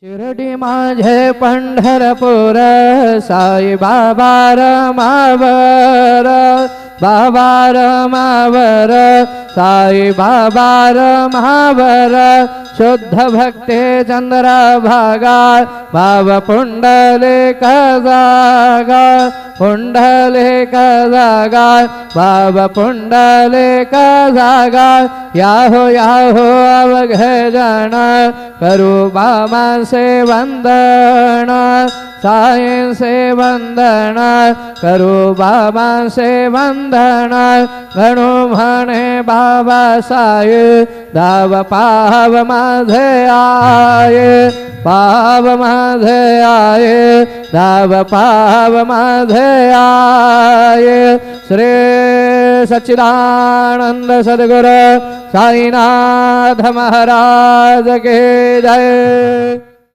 शिर्डी माझे पंढरपूर साई बाबा रमावर बाबा रमावर साई बाबा रमावर शुद्ध भक्ते चंद्रभागा भाव पुंडलिक जागा पुंडलिक जागा भाव पुंडलिक जागा याहो याहो अवघे जन करू बाबा से वंदन साई से वंदन करू बाबा से वंदन गणू म्हणे बाबा साई दाव पाव माझे आये पाव माझे आये दाव पाव माझे आये श्री सच्चिदानंद सद्गुरु साईनाथ महाराज के जय।